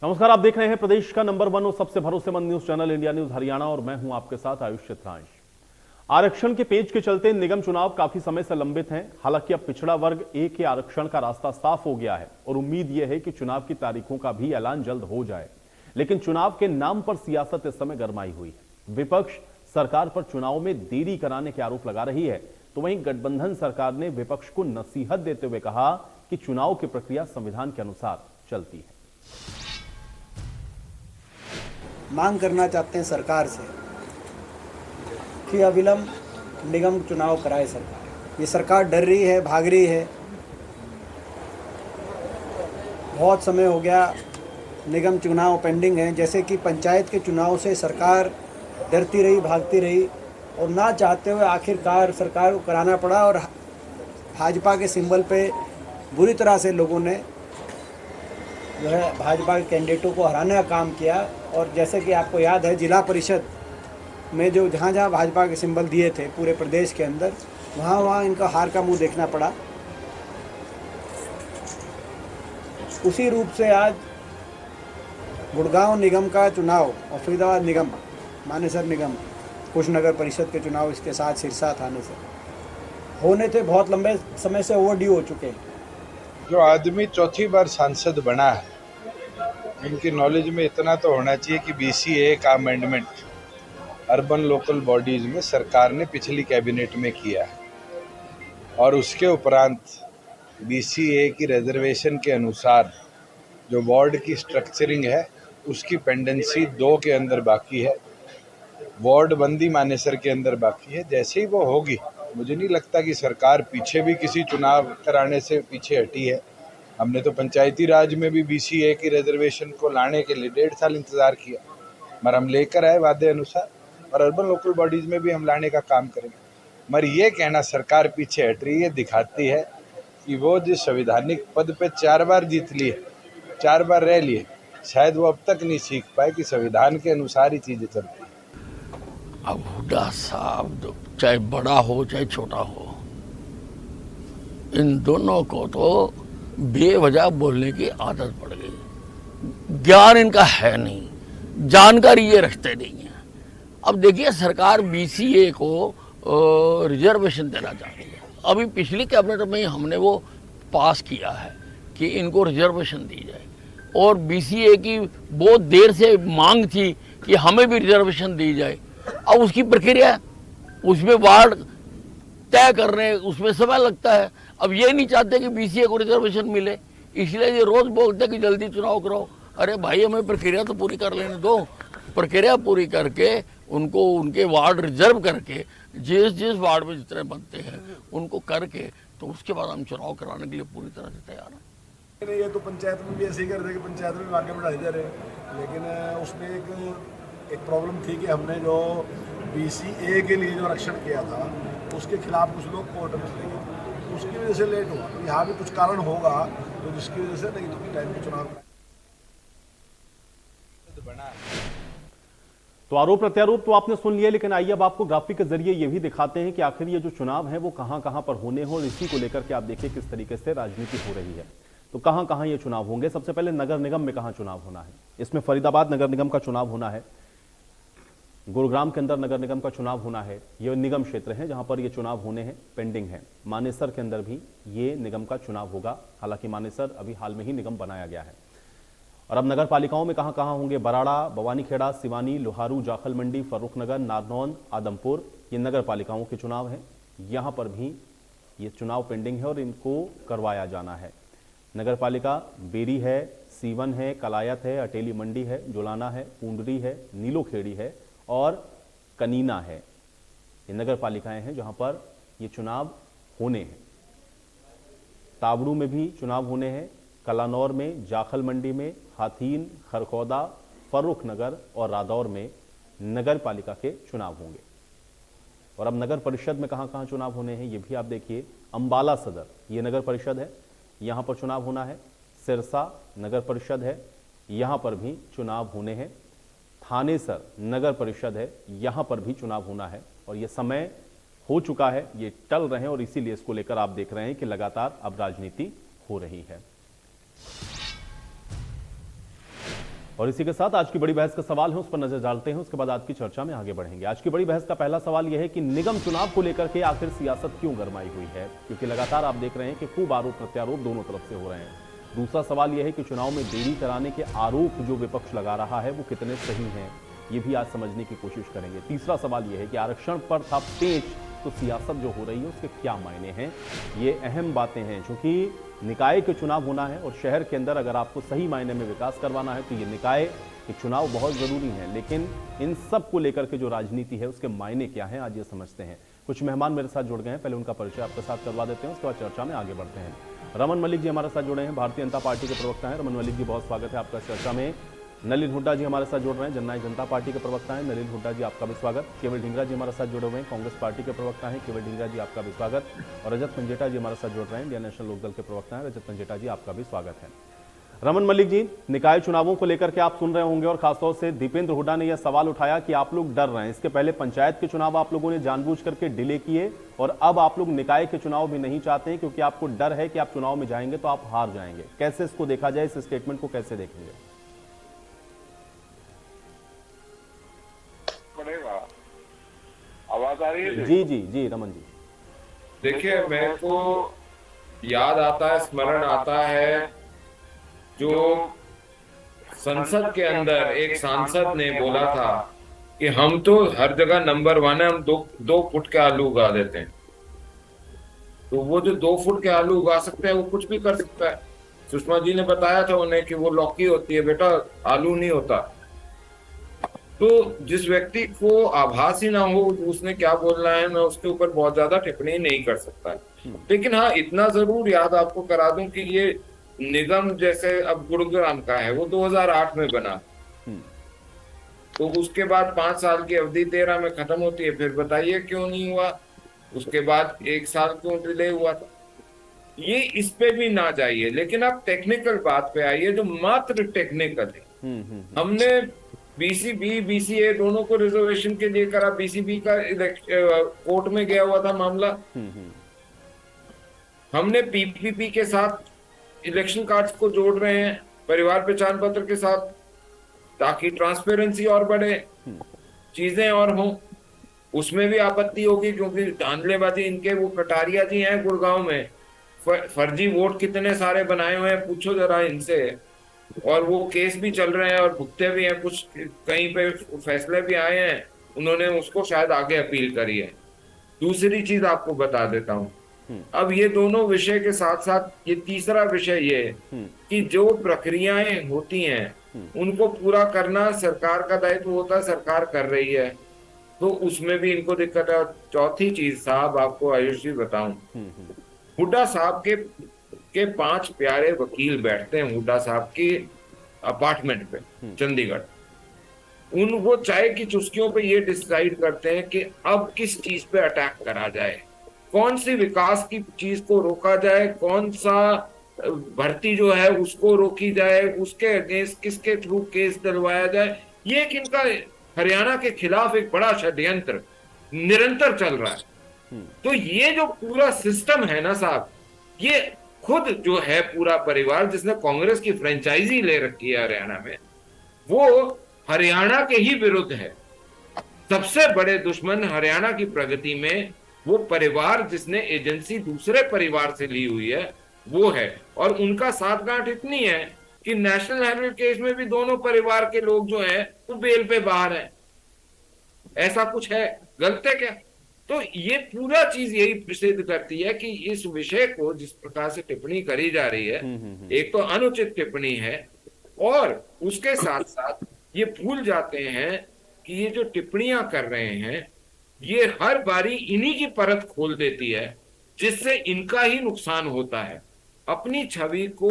नमस्कार, आप देख रहे हैं प्रदेश का नंबर 1 और सबसे भरोसेमंद news channel India news Haryana और मैं हूं आपके साथ आयुष चित्रांश। आरक्षण के पेच के चलते निगम चुनाव काफी समय से लंबित हैं। हालांकि अब पिछड़ा वर्ग ए के आरक्षण का रास्ता साफ हो गया है और उम्मीद यह है कि चुनाव की तारीखों का भी ऐलान जल्द हो जाए। लेकिन चुनाव के नाम पर सियासत इस समय गरमाई हुई है। विपक्ष सरकार पर चुनाव में देरी कराने के आरोप लगा रही है, तो वहीं गठबंधन सरकार ने विपक्ष को नसीहत देते हुए कहा कि चुनाव की प्रक्रिया संविधान के अनुसार चलती है। मांग करना चाहते हैं सरकार से कि अविलंब निगम चुनाव कराए सरकार। ये सरकार डर रही है, भाग रही है। बहुत समय हो गया, निगम चुनाव पेंडिंग है। जैसे कि पंचायत के चुनाव से सरकार डरती रही, भागती रही और ना चाहते हुए आखिरकार सरकार को कराना पड़ा और भाजपा के सिंबल पे बुरी तरह से लोगों ने जो है भाजपा के कैंडिडेटों को हराने का काम किया। और जैसे कि आपको याद है, जिला परिषद में जो जहाँ भाजपा के सिंबल दिए थे पूरे प्रदेश के अंदर, वहाँ इनका हार का मुंह देखना पड़ा। उसी रूप से आज गुड़गांव निगम का चुनाव और फरीदाबाद निगम, मानेसर निगम, कुशनगर परिषद के चुनाव इसके साथ सिरसा थाने से होने थे। बहुत लंबे समय से ओवरड्यू हो चुके हैं। जो आदमी चौथी बार सांसद बना है, इनकी नॉलेज में इतना तो होना चाहिए कि BCA का अमेंडमेंट अर्बन लोकल बॉडीज में सरकार ने पिछली कैबिनेट में किया है और उसके उपरांत BCA की रिजर्वेशन के अनुसार जो वार्ड की स्ट्रक्चरिंग है उसकी पेंडेंसी 2 के अंदर बाकी है, वार्ड बंदी मानेसर के अंदर बाकी है। जैसे ही वो होगी, मुझे नहीं लगता कि सरकार पीछे भी किसी चुनाव कराने से पीछे हटी है। हमने तो पंचायती राज में भी BCA की रिजर्वेशन को लाने के लिए 1.5 साल इंतजार किया, मगर हम लेकर आए वादे अनुसार, और अर्बन लोकल बॉडीज में भी हम लाने का काम करेंगे। मगर ये कहना सरकार पीछे हट रही है, दिखाती है कि वो जिस संवैधानिक पद पे 4 बार जीत लिए, 4 बार रह लिए, शायद वो अब तक नहीं सीख पाए कि संविधान के अनुसार ही चीजें चलती है। अब हुड्डा साहब चाहे बड़ा हो चाहे छोटा हो, इन दोनों को तो बेवजह बोलने की आदत पड़ गई। ज्ञान इनका है नहीं, जानकारी ये रखते नहीं है। अब देखिए, सरकार BCA को रिजर्वेशन देना चाह रही है। अभी पिछली कैबिनेट में हमने वो पास किया है कि इनको रिजर्वेशन दी जाए, और BCA की बहुत देर से मांग थी कि हमें भी रिजर्वेशन दी जाए। अब उसकी प्रक्रिया, उसमें वार्ड तय करने, उसमें समय लगता है। अब ये नहीं चाहते कि BCA को रिजर्वेशन मिले, इसलिए ये रोज बोलते कि जल्दी चुनाव कराओ। अरे भाई, हमें प्रक्रिया तो पूरी कर लेने दो। प्रक्रिया पूरी करके उनको उनके वार्ड रिजर्व करके, जिस वार्ड में जितने बनते हैं उनको करके, तो उसके बाद हम चुनाव कराने के लिए पूरी तरह से तैयार हैं। ये तो पंचायत में भी ऐसे ही कर रहे कि पंचायत में आगे बढ़ाए जा रहे हैं, लेकिन उसमें एक प्रॉब्लम थी कि हमने जो BCA के लिए जो आरक्षण किया था उसके खिलाफ कुछ लोग कोर्ट में चले गए, उसकी वजह से लेट हुआ। यहाँ भी कुछ कारण होगा तो जिसकी वजह से नहीं तो टाइम पे चुनाव बना। तो आरोप प्रत्यारोप तो आपने सुन लिया, लेकिन आइए अब आपको ग्राफिक के जरिए ये भी दिखाते हैं कि आखिर ये जो चुनाव है वो कहां कहां पर होने हो, और इसी को लेकर के आप देखिए किस तरीके से राजनीति हो रही है। तो कहां कहां ये चुनाव होंगे। सबसे पहले नगर निगम में कहां चुनाव होना है। इसमें फरीदाबाद नगर निगम का चुनाव होना है, गुरुग्राम के अंदर नगर निगम का चुनाव होना है। ये निगम क्षेत्र है जहां पर ये चुनाव होने हैं, पेंडिंग है। मानेसर के अंदर भी ये निगम का चुनाव होगा, हालांकि मानेसर अभी हाल में ही निगम बनाया गया है। और अब नगर पालिकाओं में कहां कहां होंगे। बराड़ा, बवानीखेड़ा, सिवानी, लोहारू, जाखल मंडी, फर्रुखनगर, नारनौन, आदमपुर, ये नगर पालिकाओं के चुनाव हैं। यहां पर भी ये चुनाव पेंडिंग है और इनको करवाया जाना है। नगर पालिका बेरी है, सीवन है, कलायत है, अटेली मंडी है, जुलाना है, पूंडरी है, नीलोखेड़ी है और कनीना है। ये नगर पालिकाएं हैं जहां पर ये चुनाव होने हैं। ताबड़ू में भी चुनाव होने हैं, कलानौर में, जाखल मंडी में, हाथीन, खरखौदा, फर्रुखनगर और रादौर में नगर पालिका के चुनाव होंगे। और अब नगर परिषद में कहां कहां चुनाव होने हैं ये भी आप देखिए। अंबाला सदर ये नगर परिषद है, यहां पर चुनाव होना है। सिरसा नगर परिषद है, यहां पर भी चुनाव होने हैं। थानेसर नगर परिषद है, यहां पर भी चुनाव होना है। और यह समय हो चुका है, ये टल रहे हैं और इसीलिए इसको लेकर आप देख रहे हैं कि लगातार अब राजनीति हो रही है। और इसी के साथ आज की बड़ी बहस का सवाल है, उस पर नजर डालते हैं, उसके बाद आज की चर्चा में आगे बढ़ेंगे। आज की बड़ी बहस का पहला सवाल यह है कि निगम चुनाव को लेकर के आखिर सियासत क्यों गरमाई हुई है, क्योंकि लगातार आप देख रहे हैं कि खूब आरोप प्रत्यारोप दोनों तरफ से हो रहे हैं। दूसरा सवाल यह है कि चुनाव में देरी कराने के आरोप जो विपक्ष लगा रहा है वो कितने सही हैं, ये भी आज समझने की कोशिश करेंगे। तीसरा सवाल यह है कि आरक्षण पर था पेच, तो सियासत जो हो रही है उसके क्या मायने हैं। ये अहम बातें हैं, क्योंकि निकाय के चुनाव होना है और शहर के अंदर अगर आपको सही मायने में विकास करवाना है तो ये निकाय के चुनाव बहुत जरूरी हैं। लेकिन इन सब को लेकर के जो राजनीति है उसके मायने क्या हैं, आज ये समझते हैं। कुछ मेहमान मेरे साथ जुड़ गए हैं, पहले उनका परिचय आपके साथ करवा देते हैं, उसके बाद चर्चा में आगे बढ़ते हैं। रमन मलिक जी हमारे साथ जुड़े हैं, भारतीय जनता पार्टी के प्रवक्ता हैं। रमन मलिक जी, बहुत स्वागत है आपका चर्चा में। नलिन हुड्डा जी हमारे साथ जुड़ रहे हैं, जननायक जनता पार्टी के प्रवक्ता हैं। नलिन हुड्डा जी, आपका भी स्वागत। केवल ढींगरा जी हमारे साथ जुड़े हुए हैं, कांग्रेस पार्टी के प्रवक्ता हैं। केवल ढींगरा जी, आपका भी स्वागत। और रजत पंजेटा जी हमारे साथ जुड़ रहे हैं, इंडियन नेशनल लोकदल के प्रवक्ता हैं। रजत पंजेटा जी, आपका भी स्वागत है। रमन मलिक जी, निकाय चुनावों को लेकर के आप सुन रहे होंगे और खासतौर से दीपेंद्र हुड्डा ने यह सवाल उठाया कि आप लोग डर रहे हैं। इसके पहले पंचायत के चुनाव आप लोगों ने जानबूझ करके डिले किए और अब आप लोग निकाय के चुनाव भी नहीं चाहते हैं क्योंकि आपको डर है कि आप चुनाव में जाएंगे तो आप हार जाएंगे। कैसे इसको देखा जाए, इस स्टेटमेंट को कैसे देखेंगे? आवाज आ रही है? जी जी जी रमन जी, देखिए, मेरे को याद आता है, स्मरण आता है, जो संसद के अंदर एक सांसद ने बोला था कि हम तो हर जगह नंबर 1 है, हम दो फुट के आलू उगा देते हैं। तो वो जो 2 फुट के आलू उगा सकते हैं वो कुछ भी कर सकता है। सुषमा जी ने बताया था उन्हें कि वो लौकी होती है बेटा, आलू नहीं होता। तो जिस व्यक्ति को आभास ही ना हो उसने क्या बोलना है, मैं उसके ऊपर बहुत ज्यादा टिप्पणी नहीं कर सकता। लेकिन हाँ, इतना जरूर याद आपको करा दूं कि ये निगम जैसे अब गुरुग्राम का है, वो 2008 में बना, तो उसके बाद 5 साल की अवधि 13 में खत्म होती है। फिर बताइए क्यों नहीं हुआ, उसके बाद 1 साल क्यों डिले हुआ था। ये इस पे भी ना जाइए, लेकिन आप टेक्निकल बात पे आइए, जो मात्र टेक्निकल है। हमने बीसीबी बीसीए दोनों को रिजर्वेशन के लिए करा। बीसीबी का कोर्ट में गया हुआ था मामला। हमने पीपीपी के साथ इलेक्शन कार्ड्स को जोड़ रहे हैं परिवार पहचान पत्र के साथ, ताकि ट्रांसपेरेंसी और बढ़े, चीजें और हों। उसमें भी आपत्ति होगी क्योंकि धांधलेबाजी इनके, वो कटारिया जी हैं गुड़गांव में, फर्जी वोट कितने सारे बनाए हुए हैं, पूछो जरा इनसे। और वो केस भी चल रहे हैं और भुगते भी हैं, कुछ कहीं पे फैसले भी आए हैं, उन्होंने उसको शायद आगे अपील करी है। दूसरी चीज आपको बता देता हूँ, अब ये दोनों विषय के साथ साथ ये तीसरा विषय ये है कि जो प्रक्रियाएं होती हैं उनको पूरा करना सरकार का दायित्व होता है, सरकार कर रही है, तो उसमें भी इनको दिक्कत है। और चौथी चीज साहब, आपको आयुष जी बताऊं, हुड्डा साहब के 5 प्यारे वकील बैठते हैं हुड्डा साहब की अपार्टमेंट पे चंडीगढ़। वो चाय की चुस्कियों पे ये डिसाइड करते हैं कि अब किस चीज पे अटैक करा जाए, कौन सी विकास की चीज को रोका जाए, कौन सा भर्ती जो है उसको रोकी जाए, उसके अगेंस्ट किसके थ्रू केस डलवाया जाए। ये एक इनका हरियाणा के खिलाफ एक बड़ा षड्यंत्र निरंतर चल रहा है। तो ये जो पूरा सिस्टम है ना साहब, ये खुद जो है पूरा परिवार जिसने कांग्रेस की फ्रेंचाइजी ले रखी है हरियाणा में, वो हरियाणा के ही विरुद्ध है। सबसे बड़े दुश्मन हरियाणा की प्रगति में वो परिवार जिसने एजेंसी दूसरे परिवार से ली हुई है वो है। और उनका साठगांठ इतनी है कि नेशनल हेराल्ड केस में भी दोनों परिवार के लोग जो हैं वो बेल पे बाहर हैं। ऐसा कुछ है, गलत है क्या? तो ये पूरा चीज यही सिद्ध करती है कि इस विषय को जिस प्रकार से टिप्पणी करी जा रही है, एक तो अनुचित टिप्पणी है, और उसके साथ साथ ये भूल जाते हैं कि ये जो टिप्पणियां कर रहे हैं ये हर बारी इन्हीं की परत खोल देती है, जिससे इनका ही नुकसान होता है। अपनी छवि को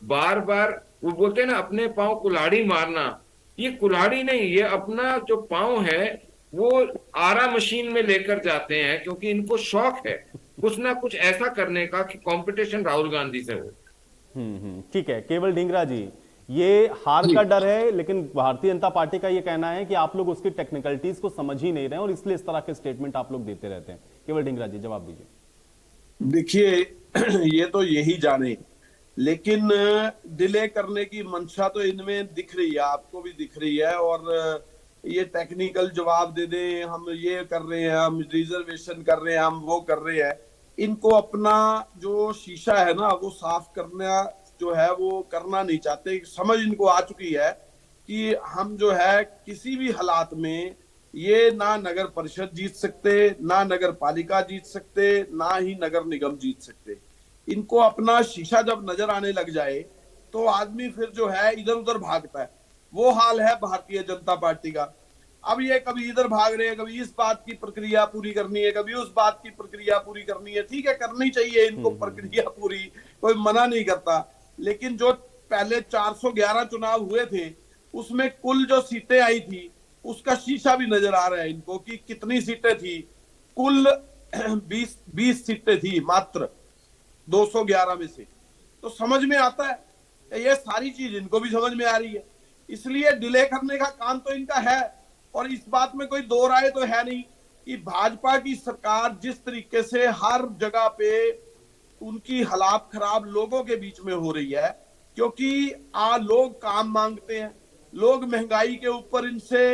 बार बार, वो बोलते हैं ना, अपने पांव कुल्हाड़ी मारना, ये कुल्हाड़ी नहीं, ये अपना जो पांव है वो आरा मशीन में लेकर जाते हैं, क्योंकि इनको शौक है कुछ ना कुछ ऐसा करने का कि कंपटीशन राहुल गांधी से हो। ठीक है। केवल ढींगरा जी, ये हार का डर है, लेकिन भारतीय जनता पार्टी का ये कहना है कि आप लोग उसकी टेक्निकलिटीज को समझ ही नहीं रहे और इसलिए इस तरह के स्टेटमेंट आप लोग देते रहते हैं। केवल ढींगरा जी, जवाब दीजिए। देखिए, ये तो यही जाने लेकिन डिले करने की मंशा तो इनमें दिख रही है, आपको भी दिख रही है। और ये टेक्निकल जवाब दे दें, हम ये कर रहे हैं, हम रिजर्वेशन कर रहे हैं, हम वो कर रहे हैं। इनको अपना जो शीशा है ना वो साफ करना जो है वो करना नहीं चाहते। समझ इनको आ चुकी है कि हम जो है किसी भी हालात में ये ना नगर परिषद जीत सकते, ना नगर पालिका जीत सकते, ना ही नगर निगम जीत सकते। इनको अपना शीशा जब नजर आने लग जाए तो आदमी फिर जो है इधर उधर भागता है। वो हाल है भारतीय जनता पार्टी का। अब ये कभी इधर भाग रहे हैं, कभी इस बात की प्रक्रिया पूरी करनी है, कभी उस बात की प्रक्रिया पूरी करनी है। ठीक है, करनी चाहिए इनको प्रक्रिया पूरी, कोई मना नहीं करता। लेकिन जो पहले 411 चुनाव हुए थे उसमें कुल जो सीटें आई थी उसका शीशा भी नजर आ रहा है इनको कि कितनी सीटें थी। कुल 20 सीटें थी मात्र 211 में से। तो समझ में आता है, ये सारी चीज इनको भी समझ में आ रही है। इसलिए डिले करने का काम तो इनका है। और इस बात में कोई दो राय तो है नहीं कि भाजपा की सरकार जिस तरीके से हर जगह पे उनकी हालात खराब लोगों के बीच में हो रही है, क्योंकि लोग काम मांगते हैं, लोग महंगाई के ऊपर इनसे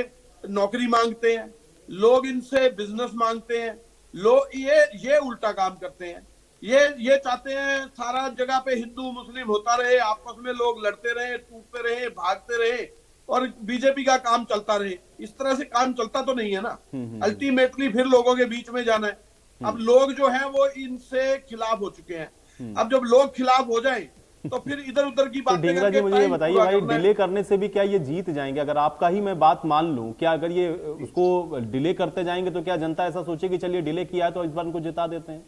नौकरी मांगते हैं, लोग इनसे बिजनेस मांगते हैं, लोग ये उल्टा काम करते हैं। ये चाहते हैं सारा जगह पे हिंदू मुस्लिम होता रहे, आपस में लोग लड़ते रहे, टूटते रहे, भागते रहे और बीजेपी का काम चलता रहे। इस तरह से काम चलता तो नहीं है ना। अल्टीमेटली फिर लोगों के बीच में जाना है। अब लोग जो हैं वो इनसे खिलाफ हो चुके हैं। अब जब लोग खिलाफ हो जाएं तो फिर इधर उधर की बातें ढींगरा जी मुझे ये बताइए भाई, डिले करने से भी क्या ये जीत जाएंगे? अगर आपका ही मैं बात मान लूं, क्या अगर ये उसको डिले करते जाएंगे तो क्या जनता ऐसा सोचेगी चलिए डिले किया है तो इस बार इनको जिता देते हैं?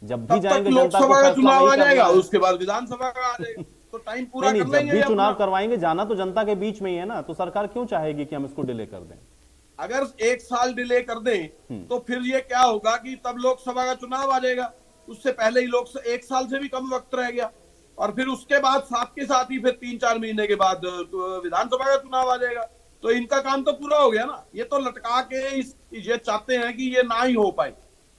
जब भी जाएंगे लोकसभा का चुनाव आ जाएगा, उसके बाद विधानसभा का आ जाएगा, तो टाइम पूरा कर लेंगे। जब भी चुनाव करवाएंगे जाना तो जनता के बीच में ही है ना, तो सरकार क्यों चाहेगी कि हम इसको डिले कर दें? अगर 1 साल डिले कर दें तो फिर ये क्या होगा कि तब लोकसभा का चुनाव आ जाएगा। उससे पहले ही 1 साल से भी कम वक्त रह गया और फिर उसके बाद साथ के साथ ही फिर 3-4 महीने के बाद विधानसभा का चुनाव आ जाएगा। तो इनका काम तो पूरा हो गया ना। ये तो लटका के ये चाहते हैं कि ये ना ही हो पाए।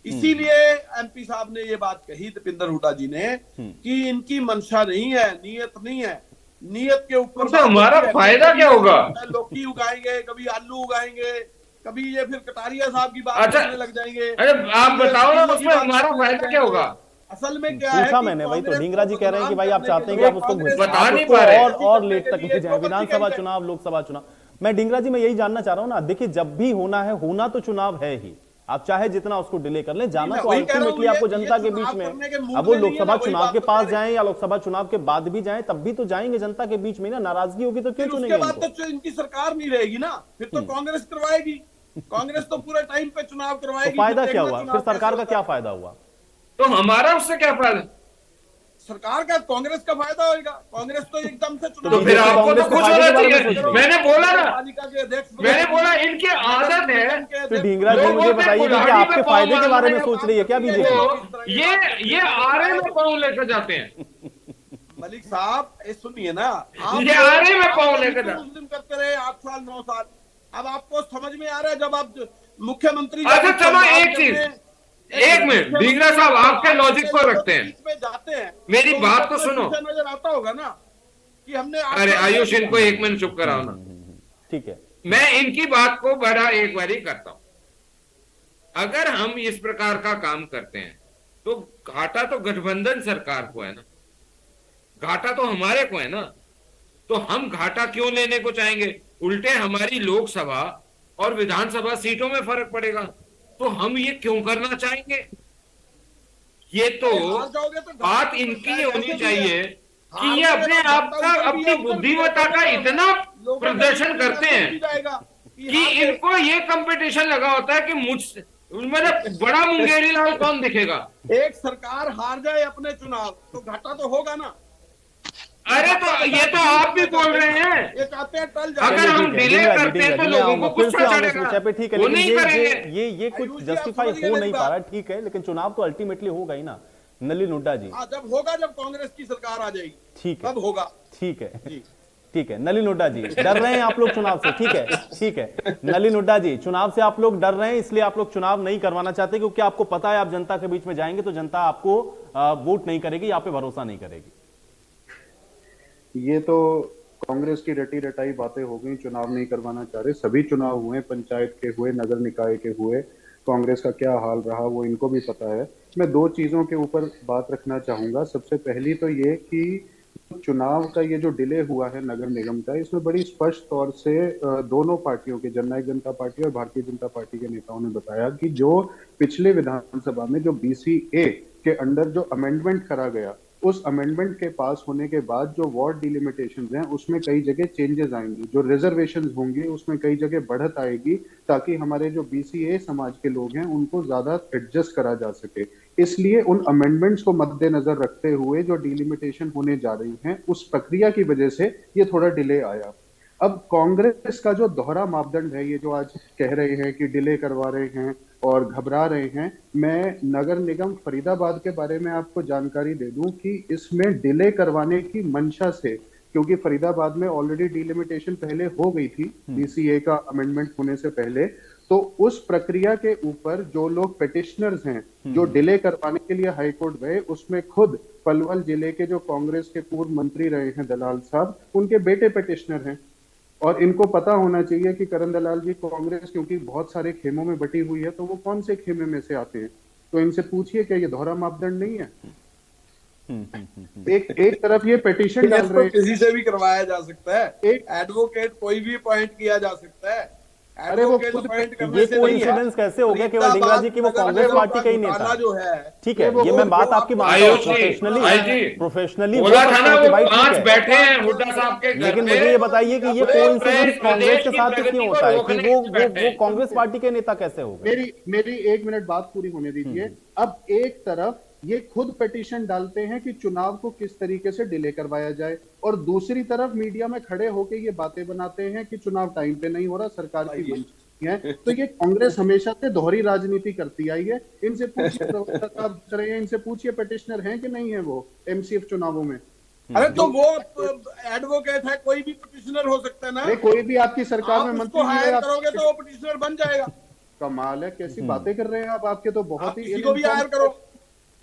इसीलिए एमपी साहब ने ये बात कही, दीपेंद्र हुड्डा जी ने, कि इनकी मंशा नहीं है, नीयत नहीं है। नीयत के ऊपर तो हमारा फायदा क्या होगा? लौकी उगाएंगे, कभी आलू उगाएंगे, कभी ये फिर कटारिया साहब की बात करने लग जाएंगे। अरे आप बताओ ना, उसमें हमारा फायदा क्या होगा? असल में क्या है, पूछा मैंने वही तो। ढींगरा जी कह रहे हैं कि भाई आप चाहते हैं कि आप उसको बता नहीं पा रहे और लेट तक ले जाए, विधानसभा चुनाव, लोकसभा चुनाव। मैं ढींगरा जी मैं यही जानना चाह रहा हूं ना, देखिए जब भी होना है, होना तो चुनाव है ही। आप चाहे जितना उसको डिले कर लें, जाना तो अल्टीमेटली आपको जनता के बीच में। अब वो लोकसभा चुनाव के पास जाएं या लोकसभा चुनाव के बाद भी जाएं, तब भी तो जाएंगे जनता के बीच में ना। नाराजगी होगी तो क्यों चुनेंगे? उसके बाद तो इनकी सरकार नहीं रहेगी ना, फिर तो कांग्रेस करवाएगी। कांग्रेस तो पूरे टाइम पे चुनाव करवाएगी। तो फायदा क्या हुआ फिर? सरकार का क्या फायदा हुआ? तो हमारा उससे क्या फायदा? सरकार का, कांग्रेस का फायदा होगा। कांग्रेस तो एकदम से चुनाव, तो फिर आपको तो खुश होना चाहिए। मैंने बोला ना, मैंने बोला इनकी आदत है। तो ढींगरा जी मुझे बताइए कि आपके फायदे के बारे में सोच रही है क्या बीजेपी? ये आरे में पाँव लेकर जाते हैं। मलिक साहब सुनिए ना, ये आरे में पाँव लेकर मुस्लिम करते रहे 8 साल 9 साल। अब आपको समझ में आ रहा है जब आप मुख्यमंत्री। अच्छा चलो एक चीज, एक मिनट ढींगरा साहब, आपके लॉजिक को रखते हैं, जाते हैं, मेरी बात तो सुनो। नजर आता होगा ना कि हमने। अरे आयुष, इनको 1 मिनट चुप कराओ ना। ठीक है, मैं इनकी बात को बड़ा एक बार ही करता हूं। अगर हम इस प्रकार का काम करते हैं तो घाटा तो गठबंधन सरकार को है ना, घाटा तो हमारे को है ना। तो हम घाटा क्यों लेने को चाहेंगे? उल्टे हमारी लोकसभा और विधानसभा सीटों में फर्क पड़ेगा, तो हम ये क्यों करना चाहेंगे? ये तो बात इनकी होनी चाहिए कि ये अपने आप का, अपनी बुद्धिमत्ता का इतना प्रदर्शन करते हैं कि इनको ये कंपटीशन लगा होता है कि मुझसे मतलब बड़ा मुंगेरी लाल कौन दिखेगा। एक सरकार हार जाए अपने चुनाव तो घाटा तो होगा ना। अरे तो ये तो आप भी बोल रहे हैं, ये चाहते हैं टल जाए। अगर हम डिले करते हैं तो लोगों को गुस्सा चढ़ेगा। ठीक है, लेकिन ये कुछ जस्टिफाई हो नहीं पा रहा। ठीक है, लेकिन चुनाव तो अल्टीमेटली होगा ही ना नलिन हुड्डा जी। जब होगा, जब कांग्रेस की सरकार आ जाएगी, ठीक है, तब होगा। ठीक है, ठीक है। नलिन हुड्डा जी डर रहे हैं आप लोग चुनाव से? ठीक है, ठीक है। नलिन हुड्डा जी, चुनाव से आप लोग डर रहे हैं, इसलिए आप लोग चुनाव नहीं करवाना चाहते क्योंकि आपको पता है आप जनता के बीच में जाएंगे तो जनता आपको वोट नहीं करेगी, आप पे भरोसा नहीं करेगी। ये तो कांग्रेस की रटी रटाई बातें हो गई, चुनाव नहीं करवाना चाह रहे। सभी चुनाव हुए, पंचायत के हुए, नगर निकाय के हुए, कांग्रेस का क्या हाल रहा वो इनको भी पता है। मैं दो चीजों के ऊपर बात रखना चाहूंगा। सबसे पहली तो ये कि चुनाव का ये जो डिले हुआ है नगर निगम का, इसमें बड़ी स्पष्ट तौर से दोनों पार्टियों के, जननायक जनता पार्टी और भारतीय जनता पार्टी के नेताओं ने बताया कि जो पिछले विधानसभा में जो बीसीए के अंडर जो अमेंडमेंट करा गया, उस अमेंडमेंट के पास होने के बाद जो वार्ड डिलिमिटेशंस हैं उसमें कई जगह चेंजेस आएंगी, जो रिजर्वेशंस होंगे उसमें कई जगह बढ़त आएगी, ताकि हमारे जो बीसीए समाज के लोग हैं उनको ज्यादा एडजस्ट करा जा सके। इसलिए उन अमेंडमेंट्स को मद्देनजर रखते हुए जो डिलिमिटेशन होने जा रही हैं उस प्रक्रिया की वजह से ये थोड़ा डिले आया। अब कांग्रेस का जो दोहरा मापदंड है, ये जो आज कह रहे हैं कि डिले करवा रहे हैं और घबरा रहे हैं, मैं नगर निगम फरीदाबाद के बारे में आपको जानकारी दे दूं कि इसमें डिले करवाने की मंशा से, क्योंकि फरीदाबाद में ऑलरेडी डिलिमिटेशन पहले हो गई थी बीसीए का अमेंडमेंट होने से पहले, तो उस प्रक्रिया के ऊपर जो लोग पेटिशनर्स हैं जो डिले करवाने के लिए हाईकोर्ट गए, उसमें खुद पलवल जिले के जो कांग्रेस के पूर्व मंत्री रहे हैं दलाल साहब, उनके बेटे पेटिशनर हैं। और इनको पता होना चाहिए कि करण दलाल जी, कांग्रेस क्योंकि बहुत सारे खेमों में बटी हुई है, तो वो कौन से खेमे में से आते हैं, तो इनसे पूछिए क्या ये दोहरा मापदंड नहीं है। एक तरफ ये पेटिशन डाल रहे हैं, किसी से भी करवाया जा सकता है, एक एडवोकेट कोई भी अपॉइंट किया जा सकता है। अरे वो खुद ये कोइंसिडेंस कैसे हो गया केवल ढींगरा जी की वो कांग्रेस पार्टी का ही नेता जो है, ठीक है, ये मैं बात आपकी मानता हूं, प्रोफेशनली बोला था ना वो पांच बैठे हैं हुड्डा साहब के घर लेकिन पे। मुझे ये बताइए कि ये कोइंसिडेंस कांग्रेस के साथ प्रगति क्यों को होता है रोकने कि वो के लिए बैठे हैं। कांग्रेस पार्टी के नेता कैसे हो गए? मेरी एक मिनट बात पूरी होने दीजिए। अब एक तरफ ये खुद पिटीशन डालते हैं कि चुनाव को किस तरीके से डिले करवाया जाए, और दूसरी तरफ मीडिया में खड़े होकर ये बातें बनाते हैं कि चुनाव टाइम पे नहीं हो रहा, सरकार की मंशा है। तो ये कांग्रेस हमेशा से दोहरी राजनीति करती आई है। इनसे पूछिए इनसे पूछिए पिटिशनर हैं कि नहीं है वो एमसीएफ चुनावों में। अरे तो वो एडवोकेट है, कोई भी पिटिशनर हो सकता है ना। कोई भी आपकी सरकार में मंत्री हायर करोगे तो वो पिटिशनर बन जाएगा। कमाल है, कैसी बातें कर रहे हैं आप, आपके तो बहुत ही। किसी को भी हायर करो,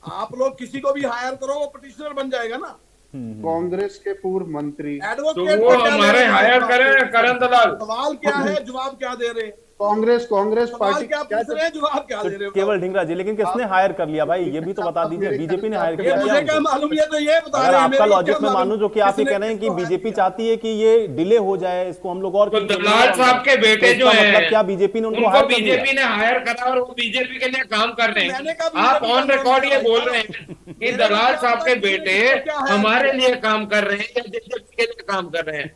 आप लोग किसी को भी हायर करो वो पिटिशनर बन जाएगा ना। कांग्रेस के पूर्व मंत्री एडवोकेट तो वो हमारे हायर करें करण दलाल। सवाल क्या है, जवाब क्या दे रहे हैं? कांग्रेस पार्टी क्या पूछ रहे हैं, जवाब क्या दे रहे हैं? केवल ढींगरा जी, लेकिन किसने हायर कर लिया भाई, ये भी तो बता दीजिए। बीजेपी ने हायर किया मुझे क्या मालूम, ये तो ये बता अगर रहे हैं। आपका लॉजिक में मानूं जो कि आप ये कह रहे हैं कि बीजेपी चाहती है कि ये डिले हो जाए, इसको हम लोग और तो दलाल साहब के बेटे जो हैं, मतलब क्या बीजेपी ने उनको हायर कर लिया? बीजेपी ने हायर करा और वो बीजेपी के लिए काम कर रहे मैंने हैं। कहा आप ऑन रिकॉर्ड ये बोल रहे हैं कि दलाल साहब के बेटे हमारे लिए काम कर रहे हैं या बीजेपी के लिए काम कर रहे हैं।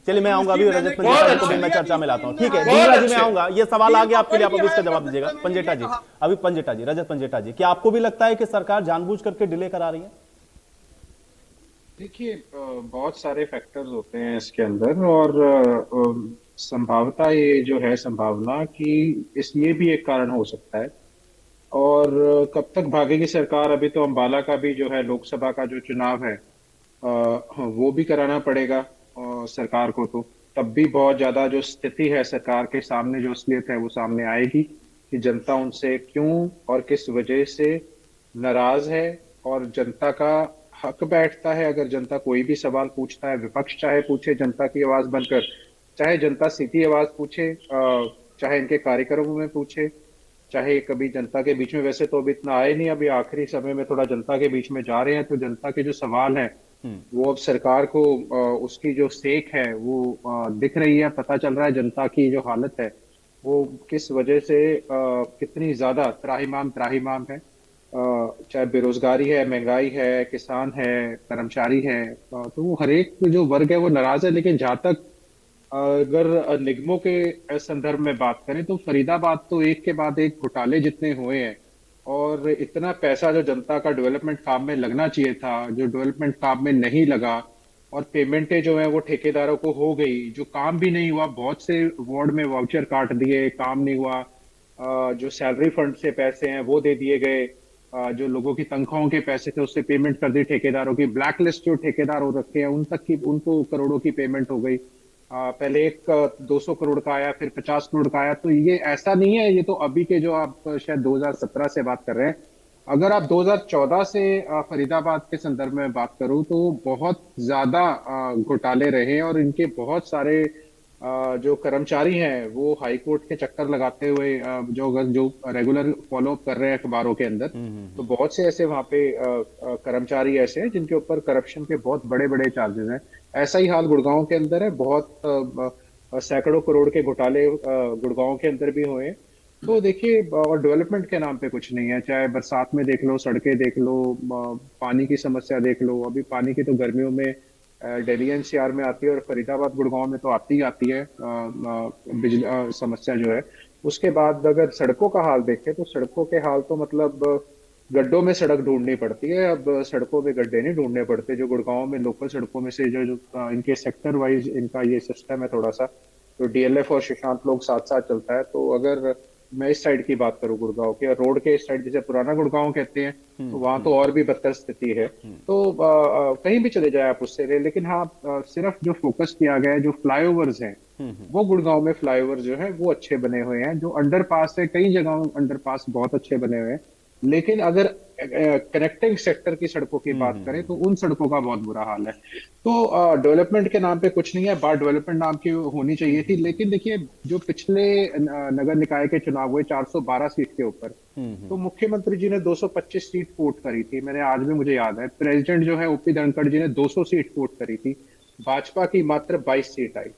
चलिए मैं आऊंगा अभी रजत पंजेटा जी को भी मैं चर्चा में लाता हूं। ठीक है ढींगरा जी, मैं आऊंगा, ये सवाल आ गया आपके लिए, आप अभी इसका जवाब दीजिएगा। पंजेटा जी, अभी पंजेटा जी, रजत पंजेटा जी, क्या आपको भी लगता है कि सरकार जानबूझ करके डिले करा रही है? देखिए, बहुत सारे फैक्टर्स होते हैं इसके अंदर, और संभावना ये जो है संभावना कि ये भी एक कारण हो सकता है। और कब तक भागेगी सरकार? अभी तो अंबाला का भी जो है लोकसभा का जो चुनाव है वो भी कराना पड़ेगा सरकार को, तो तब भी बहुत ज्यादा जो स्थिति है सरकार के सामने, जो असलियत है वो सामने आएगी कि जनता उनसे क्यों और किस वजह से नाराज है, और जनता का हक बैठता है। अगर जनता कोई भी सवाल पूछता है, विपक्ष चाहे पूछे जनता की आवाज बनकर, चाहे जनता सीधी आवाज पूछे, चाहे इनके कार्यक्रमों में पूछे, चाहे कभी जनता के बीच में, वैसे तो अभी इतना आए नहीं, अभी आखिरी समय में थोड़ा जनता के बीच में जा रहे हैं, तो जनता के जो सवाल है वो अब सरकार को उसकी जो सेक है वो दिख रही है, पता चल रहा है जनता की जो हालत है वो किस वजह से कितनी ज्यादा त्राहिमाम है। चाहे बेरोजगारी है, महंगाई है, किसान है, कर्मचारी है, तो वो हर एक जो वर्ग है वो नाराज है। लेकिन जहां तक अगर निगमों के संदर्भ में बात करें तो फरीदाबाद तो एक के बाद एक घोटाले जितने हुए हैं, और इतना पैसा जो जनता का डेवलपमेंट काम में लगना चाहिए था, जो डेवलपमेंट काम में नहीं लगा, और पेमेंटें जो है वो ठेकेदारों को हो गई, जो काम भी नहीं हुआ। बहुत से वार्ड में वाउचर काट दिए, काम नहीं हुआ। जो सैलरी फंड से पैसे हैं वो दे दिए गए, जो लोगों की तनख्वाहों के पैसे थे उससे पेमेंट कर दी ठेकेदारों की। ब्लैक लिस्ट जो ठेकेदार हो रखे हैं उनको करोड़ों की पेमेंट हो गई। पहले 200 करोड़ का आया, फिर 50 करोड़ का आया। तो ये ऐसा नहीं है, ये तो अभी के जो आप शायद 2017 से बात कर रहे हैं, अगर आप 2014 से फरीदाबाद के संदर्भ में बात करूं तो बहुत ज्यादा घोटाले रहे हैं और इनके बहुत सारे जो कर्मचारी हैं वो हाई कोर्ट के चक्कर लगाते हुए जो रेगुलर फॉलो अप कर रहे हैं अखबारों के अंदर, तो बहुत से ऐसे वहां पे कर्मचारी ऐसे हैं जिनके ऊपर करप्शन के बहुत बड़े बड़े चार्जेस हैं। ऐसा ही हाल गुड़गांव के अंदर है। बहुत सैकड़ों करोड़ के घोटाले गुड़गांव के अंदर भी हुए हैं। तो देखिए, और डेवलपमेंट के नाम पे कुछ नहीं है, चाहे बरसात में देख लो, सड़कें देख लो, पानी की समस्या देख लो। अभी पानी की तो गर्मियों में दिल्ली एनसीआर में आती है और फरीदाबाद गुड़गांव में तो आती ही आती है बिजली समस्या जो है। उसके बाद अगर सड़कों का हाल देखें तो सड़कों के हाल तो मतलब गड्ढों में सड़क ढूंढनी पड़ती है, अब सड़कों में गड्ढे नहीं ढूंढने पड़ते। जो गुड़गांव में लोकल सड़कों में से जो इनके सेक्टर वाइज इनका ये सिस्टम है थोड़ा सा, तो डीएलएफ और सुशांत लोग साथ साथ चलता है। तो अगर मैं इस साइड की बात करूं गुड़गांव के, और रोड के इस साइड जिसे पुराना गुड़गांव कहते हैं, तो वहां तो और भी बदतर स्थिति है। तो कहीं भी चले जाए आप उससे, लेकिन हाँ, सिर्फ जो फोकस किया गया है, जो फ्लाईओवर्स हैं, वो गुड़गांव में फ्लाईओवर जो है वो अच्छे बने हुए हैं। जो अंडरपास है, कई जगहों अंडरपास बहुत अच्छे बने हुए हैं, लेकिन अगर कनेक्टिंग सेक्टर की सड़कों की बात करें तो उन सड़कों का बहुत बुरा हाल है। तो डेवलपमेंट के नाम पे कुछ नहीं है, बात डेवलपमेंट नाम की होनी चाहिए थी। लेकिन देखिए, जो पिछले नगर निकाय के चुनाव हुए 412 सीट के ऊपर, तो मुख्यमंत्री जी ने 225 सीट वोट करी थी। मैंने आज भी मुझे याद है, प्रेसिडेंट जो है ओपी धनखड़ जी ने 200 सीट वोट करी थी। भाजपा की मात्र 22 सीट आई,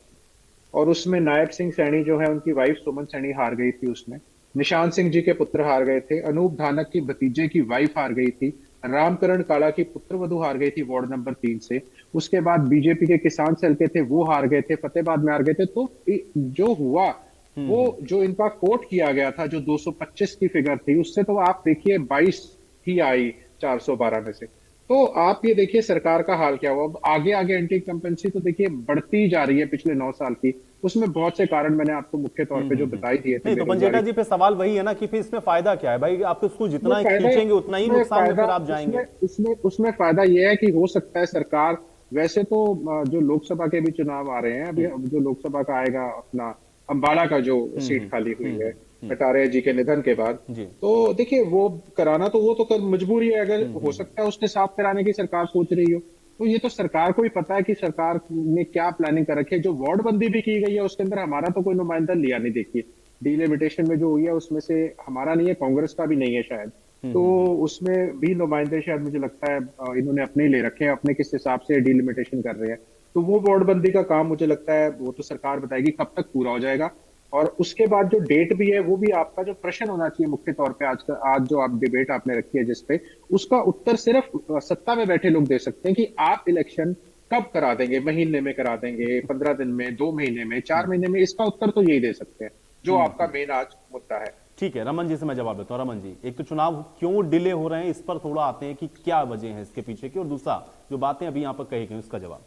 और उसमें नायब सिंह सैनी जो है, उनकी वाइफ सुमन सैनी हार गई थी उसमें। निशांत सिंह जी के पुत्र हार गए थे, अनूप धानक की भतीजे की वाइफ हार गई थी, रामकरण काला की पुत्रवधू हार गई थी वार्ड नंबर 3 से। उसके बाद बीजेपी के किसान सेल के थे वो हार गए थे, फतेहाबाद में हार गए थे। तो जो हुआ वो जो इनका कोट किया गया था, जो 225 की फिगर थी, उससे तो आप देखिए 22 ही आई 412 में से। तो आप ये देखिए सरकार का हाल क्या हुआ। अब आगे आगे एंटी कंपेंसी तो देखिए बढ़ती जा रही है पिछले 9 साल की। उसमें बहुत से कारण मैंने आपको मुख्य तौर पे जो बताई दिए थे। नहीं, तो पंजेटा जी पे सवाल वही है ना कि फिर इसमें फायदा क्या है भाई? आप इसको जितना खींचेंगे उतना ही नुकसान में फिर आप जाएंगे। उसमें फायदा यह है कि हो सकता है सरकार, वैसे तो जो लोकसभा के भी चुनाव आ रहे हैं, अभी जो लोकसभा का आएगा अपना अम्बाला का जो सीट खाली हुई है कटारिया जी के निधन के बाद, तो देखिए वो कराना तो वो तो कर मजबूरी है। अगर हो सकता है उसने साफ कराने की सरकार सोच रही हो, तो ये तो सरकार को ही पता है कि सरकार ने क्या प्लानिंग कर रखी है। जो वार्ड बंदी भी की गई है उसके अंदर हमारा तो कोई नुमाइंदा लिया नहीं। देखिए, डिलिमिटेशन में जो हुई है उसमें से हमारा नहीं है, कांग्रेस का भी नहीं है शायद। तो उसमें भी नुमाइंदे शायद मुझे लगता है इन्होंने अपने ही ले रखे हैं, अपने किस हिसाब से डिलिमिटेशन कर रहे हैं। तो वो वार्ड बंदी का काम मुझे लगता है वो तो सरकार बताएगी कब तक पूरा हो जाएगा। और उसके बाद जो डेट भी है, वो भी आपका जो प्रश्न होना चाहिए मुख्य तौर पे आज जो आप डिबेट आपने रखी है जिसपे, उसका उत्तर सिर्फ सत्ता में बैठे लोग दे सकते हैं कि आप इलेक्शन कब करा देंगे। महीने में करा देंगे, 15 दिन में, 2 महीने में, 4 महीने में? इसका उत्तर तो यही दे सकते हैं जो आपका मेन आज मुद्दा है। ठीक है, रमन जी से मैं जवाब देता हूँ। रमन जी, एक तो चुनाव क्यों डिले हो रहे हैं इस पर थोड़ा आते हैं कि क्या वजह है इसके पीछे की, और दूसरा जो बातें अभी यहाँ पर कही गई उसका जवाब।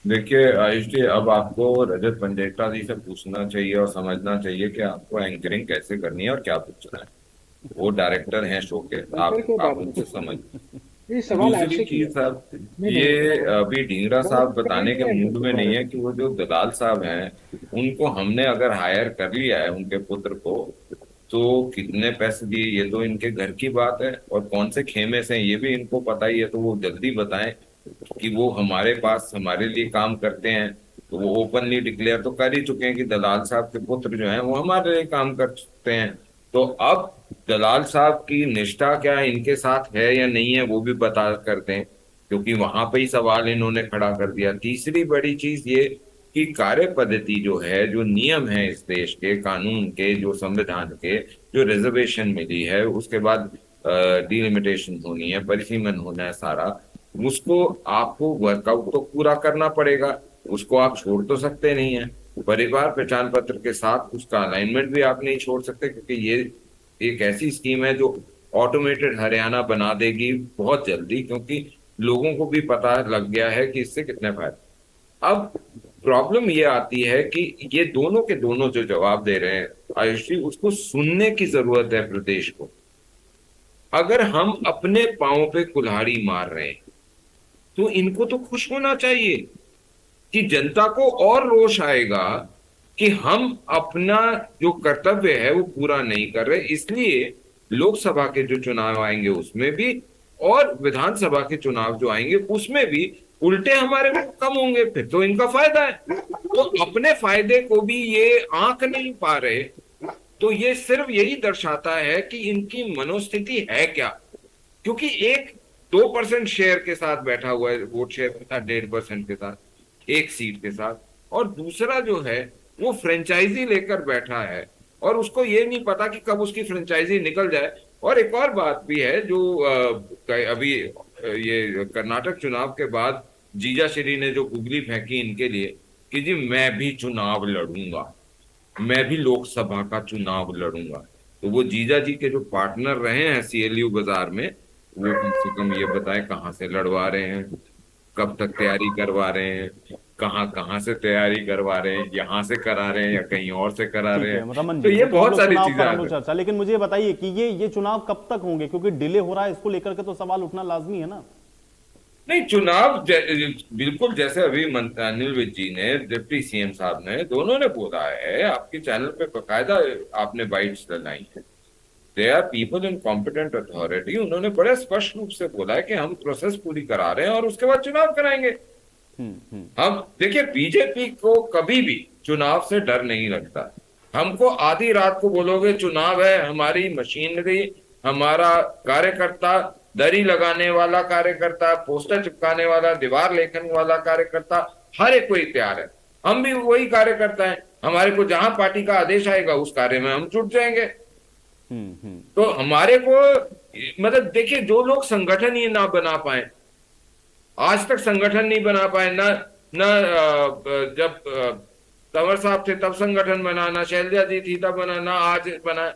देखिए आयुष जी, अब आपको रजत पंजेटा जी से पूछना चाहिए और समझना चाहिए कि आपको एंकरिंग कैसे करनी है और क्या पूछना है। वो डायरेक्टर हैं शो के, आप उनसे समझ। दूसरी चीज साहब, ये अभी ढींगरा साहब बताने के मूड में नहीं है कि वो जो दलाल साहब हैं उनको हमने अगर हायर कर लिया है उनके पुत्र को, तो कितने पैसे दिए ये तो इनके घर की बात है, और कौन से खेमे से ये भी इनको पता ही है। तो वो जल्दी बताएं कि वो हमारे पास हमारे लिए काम करते हैं। तो वो ओपनली डिक्लेयर तो कर ही चुके हैं कि दलाल साहब के पुत्र जो हैं वो हमारे लिए काम करते हैं। तो अब दलाल साहब की निष्ठा क्या इनके साथ है या नहीं है वो भी बता कर दें, क्योंकि वहां पे ही सवाल इन्होंने खड़ा कर दिया। तीसरी बड़ी चीज ये कि कार्य पद्धति जो है, जो नियम है इस देश के, कानून के, जो संविधान के, जो रिजर्वेशन मिली है, उसके बाद डिलिमिटेशन होनी है, परिसीमन होना है सारा, उसको आपको वर्कआउट तो पूरा करना पड़ेगा। उसको आप छोड़ तो सकते नहीं है। परिवार पहचान पत्र के साथ उसका अलाइनमेंट भी आप नहीं छोड़ सकते, क्योंकि ये एक ऐसी स्कीम है जो ऑटोमेटेड हरियाणा बना देगी बहुत जल्दी, क्योंकि लोगों को भी पता लग गया है कि इससे कितने फायदे। अब प्रॉब्लम ये आती है कि ये दोनों के दोनों जो जवाब दे रहे हैं आयुष जी, उसको सुनने की जरूरत है प्रदेश को। अगर हम अपने पांव पे कुल्हाड़ी मार रहे हैं तो इनको तो खुश होना चाहिए कि जनता को और रोष आएगा कि हम अपना जो कर्तव्य है वो पूरा नहीं कर रहे, इसलिए लोकसभा के जो चुनाव आएंगे उसमें भी, और विधानसभा के चुनाव जो आएंगे उसमें भी उल्टे हमारे वोट कम होंगे, फिर तो इनका फायदा है। तो अपने फायदे को भी ये आंक नहीं पा रहे, तो ये सिर्फ यही दर्शाता है कि इनकी मनोस्थिति है क्या। क्योंकि एक 2% शेयर के साथ बैठा हुआ है, वोट शेयर के साथ 1.5% के साथ एक सीट के साथ, और दूसरा जो है वो फ्रेंचाइजी लेकर बैठा है और उसको ये नहीं पता कि कब उसकी फ्रेंचाइजी निकल जाए। और एक और बात भी है जो अभी ये कर्नाटक चुनाव के बाद जीजा श्री ने जो गुगली फेंकी इनके लिए कि जी मैं भी चुनाव लड़ूंगा, मैं भी लोकसभा का चुनाव लड़ूंगा, तो वो जीजा जी के जो पार्टनर रहे हैं सीएलयू बाजार में, वो कम से कम ये बताएं कहाँ से लड़वा रहे हैं, कब तक तैयारी करवा रहे हैं, कहाँ कहाँ से तैयारी करवा रहे हैं, यहाँ से करा रहे हैं या कहीं और से करा रहे हैं। रमन तो जी, ये तो बहुत हम लोग सारी चुनाव चीजें पर आ हम लोग गई। चर्चा, लेकिन मुझे बताइए कि ये चुनाव कब तक होंगे, क्योंकि डिले हो रहा है, इसको लेकर के तो सवाल उठना लाजमी है ना। नहीं, चुनाव बिल्कुल जैसे अभी अनिल विज जी ने, डिप्टी सीएम साहब ने, दोनों ने बोला है, आपके चैनल पे बकायदा आपने बाइट्स लगाई है, they are people in competent authority, उन्होंने बड़े स्पष्ट रूप से बोला है कि हम प्रोसेस पूरी करा रहे हैं और उसके बाद चुनाव कराएंगे। हम देखिए, बीजेपी को कभी भी चुनाव से डर नहीं लगता। हमको आधी रात को बोलोगे चुनाव है, हमारी मशीनरी, हमारा कार्यकर्ता, दरी लगाने वाला कार्यकर्ता, पोस्टर चिपकाने वाला, दीवार लेखन वाला कार्यकर्ता, हर एक कोई तैयार है। हम भी वही कार्यकर्ता है, हमारे को जहां पार्टी का आदेश आएगा उस कार्य में हम जुट जाएंगे। तो हमारे को मतलब देखिए, जो लोग संगठन ही ना बना पाए, आज तक संगठन नहीं बना पाए ना, जब तंवर साहब थे तब संगठन बना, ना शैलजा जी थी तब बना, ना आज बना,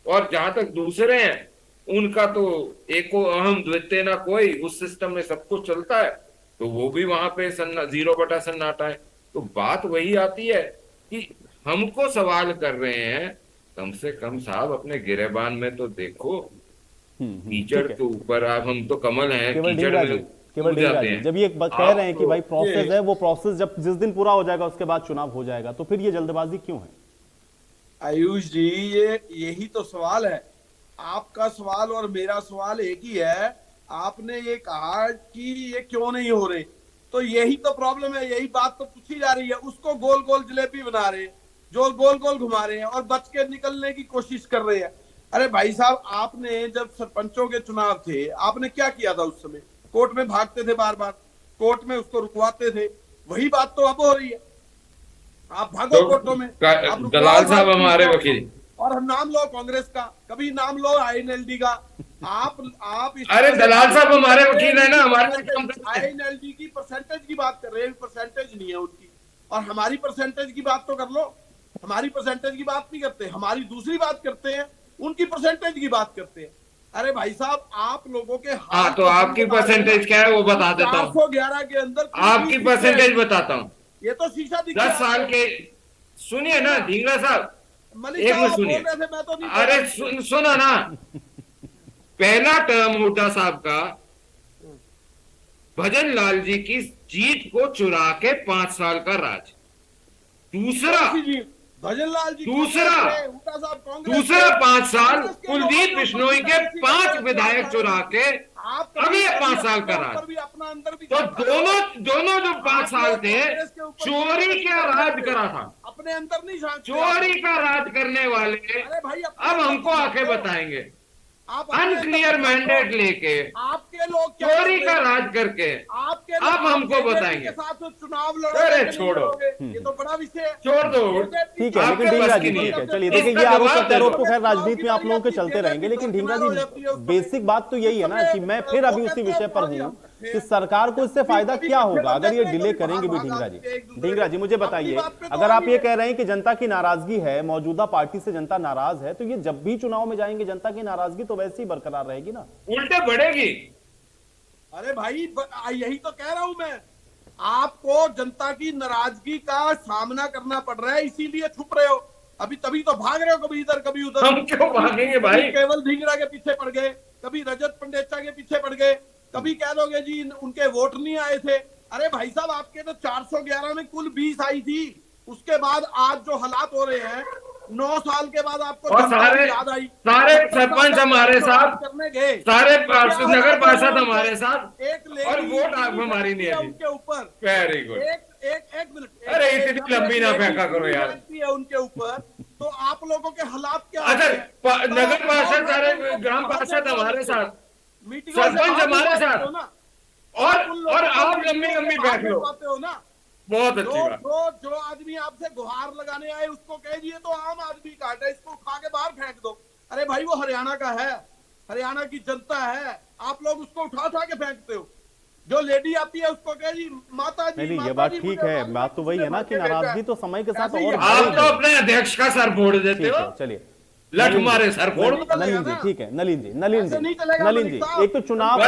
और जहां तक दूसरे हैं उनका तो एको अहम द्वितीय ना कोई, उस सिस्टम में सब कुछ चलता है, तो वो भी वहां पे 0/सन्नाटा है। तो बात वही आती है कि हमको सवाल कर रहे हैं, कम से कम साहब अपने गिरेबान में तो देखो, कीचड़ के ऊपर आप, हम तो कमल हैं, कीचड़ में केवल ढींगरा जी, जब ये कह रहे हैं कि भाई प्रोसेस है, वो प्रोसेस जब जिस दिन पूरा हो जाएगा उसके बाद चुनाव हो जाएगा, तो फिर ये जल्दबाजी क्यों है? आयुष जी, यही तो सवाल है। आपका सवाल और मेरा सवाल एक ही है। आपने ये कहा कि ये क्यों नहीं हो रहे, तो यही तो प्रॉब्लम है, यही बात तो पूछी जा रही है। उसको गोल गोल जलेबी बना रहे हैं, जो गोल गोल घुमा रहे हैं और बच के निकलने की कोशिश कर रहे हैं। अरे भाई साहब, आपने जब सरपंचों के चुनाव थे, आपने क्या किया था उस समय? कोर्ट में भागते थे, बार बार कोर्ट में उसको रुकवाते थे। वही बात तो अब हो रही है, आप भागो तो कोर्टों में। दलाल साहब हमारे वकील, और हम नाम लो कांग्रेस का, कभी नाम लो आईएनएलडी का। आप अरे दलाल साहब हमारे वकील है ना, हमारे आईएनएलडी की परसेंटेज की बात कर रहे हैं, परसेंटेज नहीं है उनकी, और हमारी परसेंटेज की बात तो कर लो। हमारी परसेंटेज की बात नहीं करते, हमारी दूसरी बात करते हैं, उनकी परसेंटेज की बात करते हैं। अरे भाई साहब, आप लोगों के हाँ, तो आपकी परसेंटेज क्या है वो बता देता हूँ। 411 के अंदर आपकी परसेंटेज बताता हूँ। ये तो शीशा दिख 10 साल के, सुनिए ना ढींगरा साहब, एक मिनट सुनिए। अरे सुनो ना, पहला टर्म हुड्डा साहब का भजन लाल जी की जीत को चुरा के 5 साल का राज। दूसरा भजन लाल जी, दूसरा 5 साल कुलदीप बिश्नोई के 5 विधायक चुरा के अगले 5 साल का राज। तो दोनों जो 5 साल थे, चोरी का राज करा था, अपने अंदर नहीं, चोरी का राज करने वाले अब हमको आके बताएंगे, अनक्लियर मैंडेट लेके आपके लोग चोरी का राज करके आपके अब हमको बताएंगे। चुनाव अरे छोड़ो, ये तो बड़ा विषय, छोड़ दो। ठीक है, लेकिन ढींगरा जी, ठीक है, चलिए देखिए, ये आरोप प्रत्यारोप तो खैर राजनीति में आप लोगों के चलते रहेंगे, लेकिन ढींगरा जी, बेसिक बात तो यही है ना कि मैं फिर अभी उसी विषय पर हूँ कि सरकार को इससे फायदा क्या होगा अगर ये डिले करेंगे भी। ढींगरा जी मुझे बताइए, अगर आप ये कह रहे हैं कि जनता की नाराजगी है, मौजूदा पार्टी से जनता नाराज है, तो ये जब भी चुनाव में जाएंगे जनता की नाराजगी तो वैसे ही बरकरार रहेगी ना, उल्टे बढ़ेगी। अरे भाई, यही तो कह रहा हूं मैं, आपको जनता की नाराजगी का सामना करना पड़ रहा है, इसीलिए छुप रहे हो अभी, तभी तो भाग रहे हो, कभी इधर कभी उधर। हम क्यों भागेंगे भाई? केवल ढींगरा के पीछे पड़ गए, कभी रजत पंडेचा के पीछे पड़ गए, कभी कह दोगे जी उनके वोट नहीं आए थे। अरे भाई साहब, आपके तो 411 में कुल 20 आई थी, उसके बाद आज जो हालात हो रहे हैं 9 साल के बाद आपको और जनता सारे की याद आई, सारे 70 साल सरपंच का हमारे साथ, करने गए, सारे नगर क्या पार्षद हमारे साथ, एक लेडी और वोट आप हमारी नहीं है उनके ऊपर। Very good. एक मिनट, अरे इतनी लंबी ना फेंका करो यार। है उनके ऊपर, तो आप लोगों के हालात क्या अच्छा, होते हैं? नगर पार्षद सारे ग्राम पार्षद हमारे साथ, मीटिंगों से सरपंच बाहर हमारे निकालते साथ, हो ना, और आप लंबी लंबी बैठ लो। हो ना, बहुत अच्छी बात। जो आदमी आपसे गुहार लगाने आए उसको कह दिए तो आम आदमी काट है, इसको उठा के बाहर फेंक दो। अरे भाई वो हरियाणा का है, हरियाणा की जनता है, आप लोग उसको उठा के फेंकते हो। जो लेडी आती है उसको कह जी माता जी, नहीं, ये बात ठीक है, बात तो वही है ना कि नाराजगी तो समय के साथ और आप तो अपने अध्यक्ष का सर फोड़ देते हो। चलिए, लठ मारे सर फोड़ दो। नलिन जी ठीक है, नलिन जी नहीं एक तो चुनाव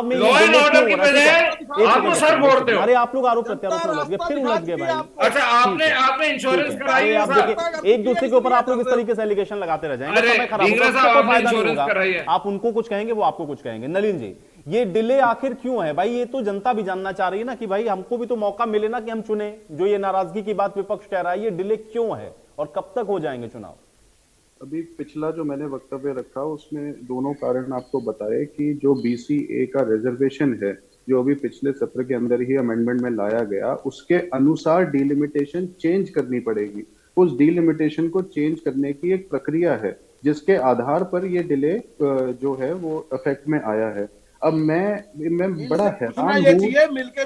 में लॉ एंड ऑर्डर की बजाय आप तो सर फोड़ते हो। अरे आप लोग आरोप प्रत्यारोप में उलझ गए, फिर उलझ गए भाई। अच्छा, आपने इंश्योरेंस कराई है आप सर? देखिए, एक दूसरे के ऊपर आप लोग इस तरीके से एलिगेशन लगाते रह जाएंगे, समय खराब ढींगरा होगा, साहब, उसका कोई आपने फायदा नहीं इंश्योरेंस होगा। कराई है। आप उनको कुछ कहेंगे, वो आपको कुछ कहेंगे। नलिन जी, ये डिले आखिर क्यों है भाई? ये तो जनता भी जानना चाह रही है ना कि भाई हमको भी तो मौका मिले ना कि हम चुने। जो ये नाराजगी की बात विपक्ष कह रहा है, ये डिले क्यों है और कब तक हो जाएंगे चुनाव? अभी पिछला जो मैंने वक्तव्य रखा उसमें दोनों कारण आपको बताए कि जो BCA का रिजर्वेशन है, जो अभी पिछले सत्र के अंदर ही अमेंडमेंट में लाया गया, उसके अनुसार डिलिमिटेशन चेंज करनी पड़ेगी। उस डिलिमिटेशन को चेंज करने की एक प्रक्रिया है, जिसके आधार पर ये डिले जो है वो इफेक्ट में आया है। अब मैं बड़ा हैरान हूँ।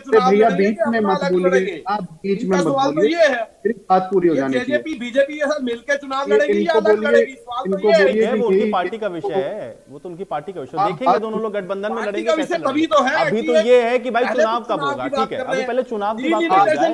भैया बीच में मत बोलिए, आप बीच में मत बोलिए, मेरी बात पूरी हो जानी चाहिए। बीजेपी के साथ मिलकर चुनाव लड़ेगी या अलग लड़ेगी? सवाल तो ये है। वो उनकी पार्टी का विषय है, वो तो उनकी पार्टी का विषय। देखेंगे दोनों लोग गठबंधन में लड़ेंगे कैसे लड़ेंगे। अभी तो ये है कि भाई चुनाव कब होगा, ठीक है, अभी पहले चुनाव की बात हो जाए।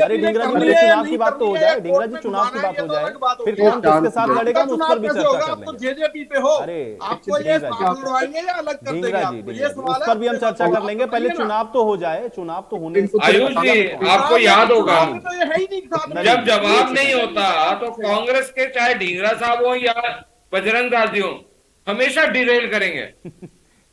अरे ढींगरा जी, पहले चुनाव की बात तो हो जाए, ढींगरा जी चुनाव की बात हो जाए, फिर कौन किसके साथ लड़ेगा उस पर भी चर्चा कर लेंगे। जेजेपी पे हो, अरे आपको ये लड़वाएंगे या अलग कर देंगे? ढींगरा जी, उस पर भी हम चर्चा कर लेंगे, पहले चुनाव तो हो जाए। चुनाव तो होने आयुष जी, आपको याद होगा तो ये है ही नहीं। जब जवाब नहीं होता तो कांग्रेस के चाहे ढींगरा साहब हो या बजरंग दास जी हो, हमेशा डिरेल करेंगे।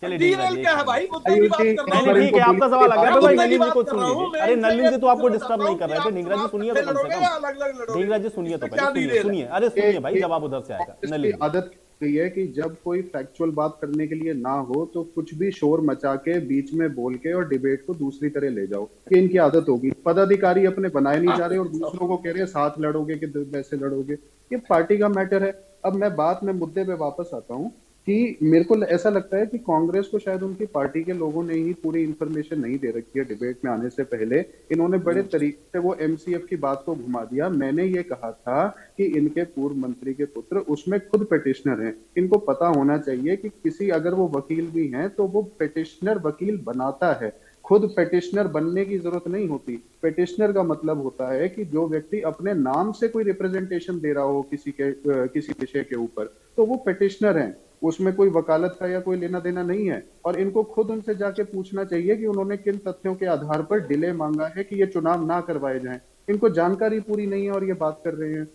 चलिए डिरेल क्या है भाई? मुद्दे की बात कर रहा हूं। ठीक है, आपका सवाल आ गया भाई। नलिन जी को बात कर रहा हूं सुनिए। मैं। अरे नलिन जी तो आपको मैं डिस्टर्ब नहीं कर रहे थे। ढींगरा जी सुनिए तो कम से कम। ढींगरा जी सुनिए तो पहले, सुनिए। अरे सुनिए भाई, जवाब उधर से आएगा। नलिन जी, आदत है कि जब कोई फैक्चुअल बात करने के लिए ना हो तो कुछ भी शोर मचा के बीच में बोल के और डिबेट को दूसरी तरह ले जाओ, ये इनकी आदत होगी। पदाधिकारी अपने बनाए नहीं जा रहे और दूसरों को कह रहे हैं साथ लड़ोगे कि वैसे लड़ोगे। ये पार्टी का मैटर है। अब मैं बात में मुद्दे पे वापस आता हूँ कि मेरे को ऐसा लगता है कि कांग्रेस को शायद उनकी पार्टी के लोगों ने ही पूरी इंफॉर्मेशन नहीं दे रखी है। डिबेट में आने से पहले इन्होंने बड़े तरीके से वो MCF की बात को घुमा दिया। मैंने ये कहा था कि इनके पूर्व मंत्री के पुत्र उसमें खुद पिटिशनर हैं। इनको पता होना चाहिए कि किसी, अगर वो वकील भी हैं तो वो पिटिशनर वकील बनाता है, खुद पिटिशनर बनने की जरूरत नहीं होती। पिटिशनर का मतलब होता है कि जो व्यक्ति अपने नाम से कोई रिप्रेजेंटेशन दे रहा हो किसी विषय के ऊपर, तो वो पिटिशनर हैं। उसमें कोई वकालत का या कोई लेना देना नहीं है। और इनको खुद उनसे जाके पूछना चाहिए कि उन्होंने किन तथ्यों के आधार पर डिले मांगा है कि ये चुनाव ना करवाए जाएं। इनको जानकारी पूरी नहीं है और ये बात कर रहे हैं।